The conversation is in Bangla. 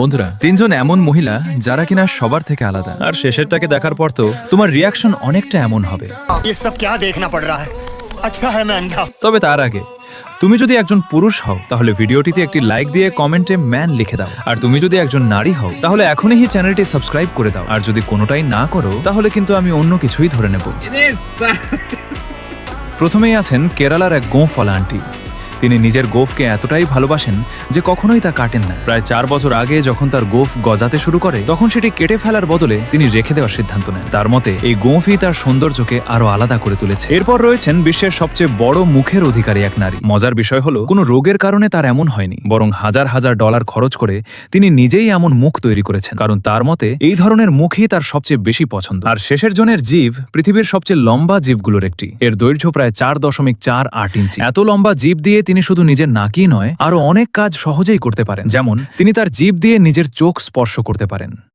বন্ধুরা, তিনজন এমন মহিলা যারা কিনা সবার থেকে আলাদা, আর শেষেরটাকে দেখার পর তো তোমার রিয়াকশন অনেকটা এমন হবে। ये सब क्या देखना पड़ रहा है? अच्छा है मैं अंधा। তবে তার আগে তুমি যদি একজন পুরুষ হও তাহলে ভিডিওটিতে একটি লাইক দিয়ে কমেন্টে ম্যান লিখে দাও, আর তুমি যদি একজন নারী হও তাহলে এখনই চ্যানেলটি সাবস্ক্রাইব করে দাও, আর যদি কোনোটাই না করো তাহলে কিন্তু আমি অন্য কিছুই ধরে নেব। প্রথমেই আছেন কেরালার এক গোঁফওয়ালা আন্টি। তিনি নিজের গোফকে এতটাই ভালোবাসেন যে কখনোই তা কাটেন না। প্রায় 4 বছর আগে যখন তার গোফ গজাতে শুরু করে তখন সেটি কেটে ফেলার বদলে তিনি রেখে দেওয়ার সিদ্ধান্ত নেন। তার মতে এই গোঁফই তার সৌন্দর্যকে আরো আলাদা করে তুলেছে। এরপর রয়েছেন বিশ্বের সবচেয়ে বড় মুখের অধিকারী এক নারী। মজার বিষয় হলো কোনো রোগের কারণে তার এমন হয়নি, বরং হাজার হাজার ডলার খরচ করে তিনি নিজেই এমন মুখ তৈরি করেছেন, কারণ তার মতে এই ধরনের মুখই তার সবচেয়ে বেশি পছন্দ। আর শেষের জনের জিভ পৃথিবীর সবচেয়ে লম্বা জিভগুলোর একটি। এর দৈর্ঘ্য প্রায় 4.48 ইঞ্চি। এত লম্বা জিভ দিয়ে তিনি শুধু নিজের নাকই নয় আরো অনেক কাজ সহজেই করতে পারেন। যেমন তিনি তার জিভ দিয়ে নিজের চোখ স্পর্শ করতে পারেন।